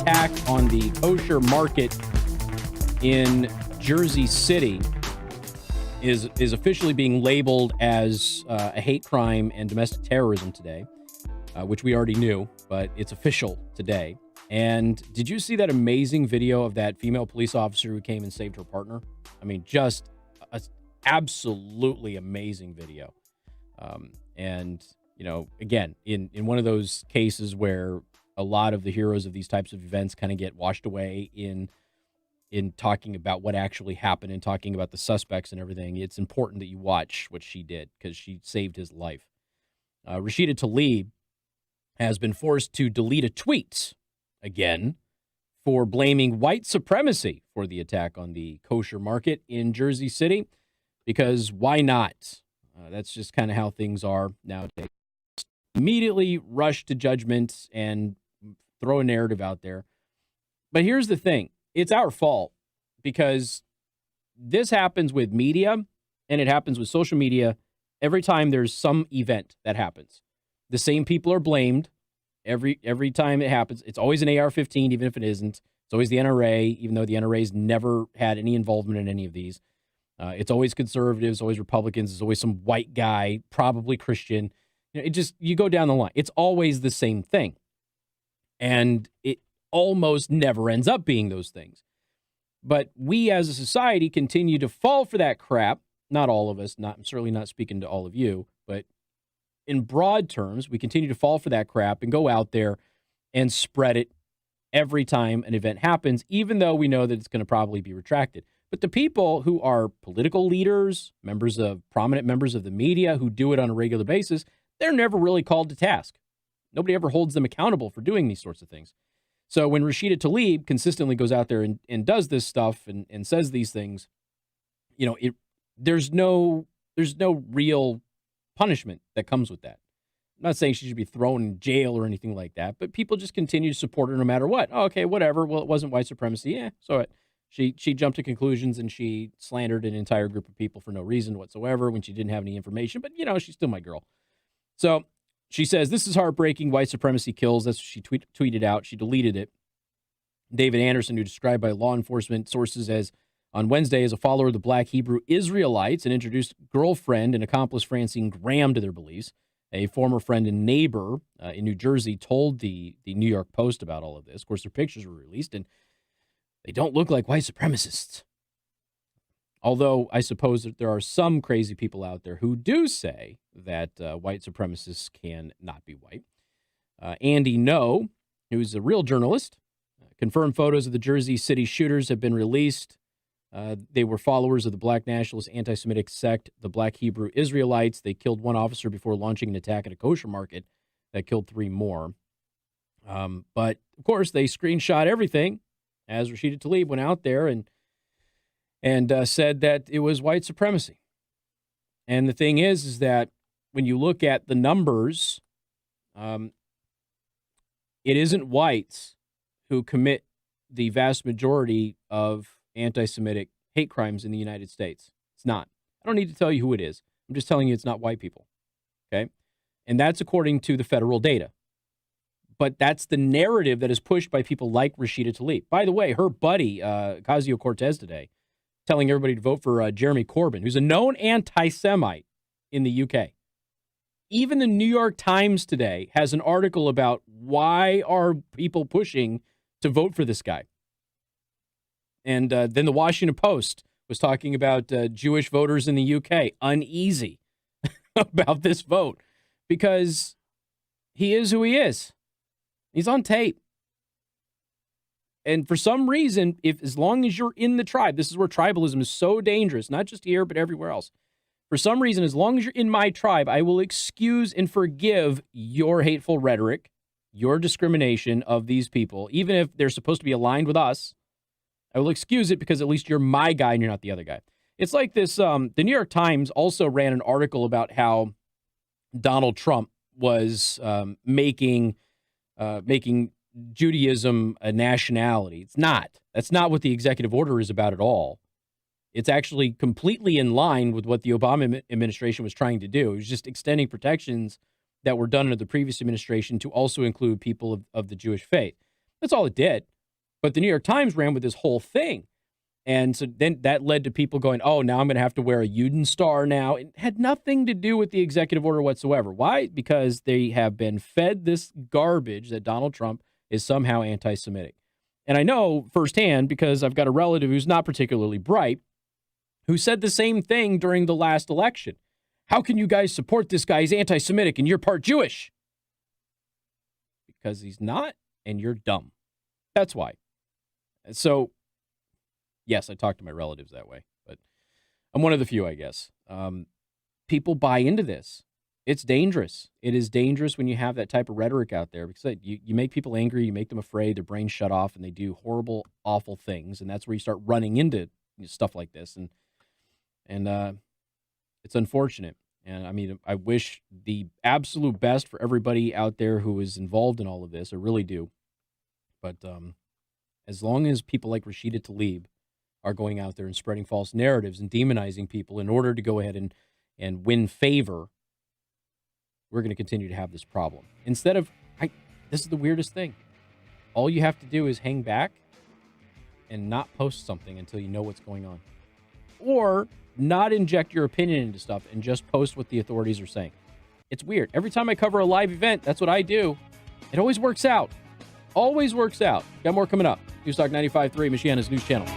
attack on the kosher market in Jersey City is officially being labeled as a hate crime and domestic terrorism today, which we already knew, but it's official today. And did you see that amazing video of that female police officer who came and saved her partner? I mean, just an absolutely amazing video. And, you know, again, in one of those cases where a lot of the heroes of these types of events kind of get washed away in talking about what actually happened and talking about the suspects and everything, it's important that you watch what she did because she saved his life. Rashida Tlaib has been forced to delete a tweet again for blaming white supremacy for the attack on the kosher market in Jersey City, because why not? That's just kind of how things are nowadays. Immediately rush to judgment and throw a narrative out there. But here's the thing. It's our fault because this happens with media and it happens with social media every time there's some event that happens. The same people are blamed every time it happens. It's always an AR-15, even if it isn't. It's always the NRA, even though the NRA's never had any involvement in any of these. It's always conservatives, always Republicans. It's always some white guy, probably Christian. You know, you go down the line. It's always the same thing. And it almost never ends up being those things. But we as a society continue to fall for that crap. Not all of us, I'm certainly not speaking to all of you, but in broad terms, we continue to fall for that crap and go out there and spread it every time an event happens, even though we know that it's going to probably be retracted. But the people who are political leaders, prominent members of the media who do it on a regular basis, they're never really called to task. Nobody ever holds them accountable for doing these sorts of things. So when Rashida Tlaib consistently goes out there and does this stuff and says these things, you know, there's no real punishment that comes with that. I'm not saying she should be thrown in jail or anything like that, but people just continue to support her no matter what. Oh, okay, whatever. Well, it wasn't white supremacy. Yeah, so what? She jumped to conclusions and she slandered an entire group of people for no reason whatsoever when she didn't have any information. But, you know, she's still my girl. So she says, this is heartbreaking. White supremacy kills. That's what she tweeted out. She deleted it. David Anderson, who described by law enforcement sources as on Wednesday as a follower of the Black Hebrew Israelites and introduced girlfriend and accomplice Francine Graham to their beliefs. A former friend and neighbor in New Jersey told the New York Post about all of this. Of course, their pictures were released, and they don't look like white supremacists. Although I suppose that there are some crazy people out there who do say that white supremacists can not be white. Andy No, who's a real journalist, confirmed photos of the Jersey City shooters have been released. They were followers of the black nationalist anti-Semitic sect, the Black Hebrew Israelites. They killed one officer before launching an attack at a kosher market that killed 3 more. But, of course, they screenshot everything as Rashida Tlaib went out there and said that it was white supremacy. And the thing is that when you look at the numbers, it isn't whites who commit the vast majority of anti-Semitic hate crimes in the United States. It's not. I don't need to tell you who it is. I'm just telling you it's not white people. Okay? And that's according to the federal data. But that's the narrative that is pushed by people like Rashida Tlaib. By the way, her buddy, Ocasio-Cortez today, telling everybody to vote for Jeremy Corbyn, who's a known anti-Semite in the UK. Even the New York Times today has an article about why are people pushing to vote for this guy. And then the Washington Post was talking about Jewish voters in the UK uneasy about this vote because he is who he is. He's on tape. And for some reason, as long as you're in the tribe, this is where tribalism is so dangerous, not just here, but everywhere else. For some reason, as long as you're in my tribe, I will excuse and forgive your hateful rhetoric, your discrimination of these people, even if they're supposed to be aligned with us. I will excuse it because at least you're my guy and you're not the other guy. It's like this, the New York Times also ran an article about how Donald Trump was making Judaism a nationality. It's not. That's not what the executive order is about at all. It's actually completely in line with what the Obama administration was trying to do. It was just extending protections that were done under the previous administration to also include people of the Jewish faith. That's all it did. But the New York Times ran with this whole thing. And so then that led to people going, oh, now I'm going to have to wear a Uden star now. It had nothing to do with the executive order whatsoever. Why? Because they have been fed this garbage that Donald Trump is somehow anti-Semitic. And I know firsthand because I've got a relative who's not particularly bright who said the same thing during the last election. How can you guys support this guy? He's anti-Semitic and you're part Jewish. Because he's not, and you're dumb. That's why. So, yes, I talk to my relatives that way, but I'm one of the few, I guess. People buy into this. It's dangerous. It is dangerous when you have that type of rhetoric out there because you make people angry, you make them afraid, their brains shut off, and they do horrible, awful things. And that's where you start running into stuff like this. And it's unfortunate. And I mean, I wish the absolute best for everybody out there who is involved in all of this. I really do. But as long as people like Rashida Tlaib are going out there and spreading false narratives and demonizing people in order to go ahead and win favor, we're going to continue to have this problem. Instead of, this is the weirdest thing. All you have to do is hang back and not post something until you know what's going on. Or not inject your opinion into stuff and just post what the authorities are saying. It's weird. Every time I cover a live event, that's what I do. It always works out. Always works out. Got more coming up. Newstalk 95.3, Michiana's news channel.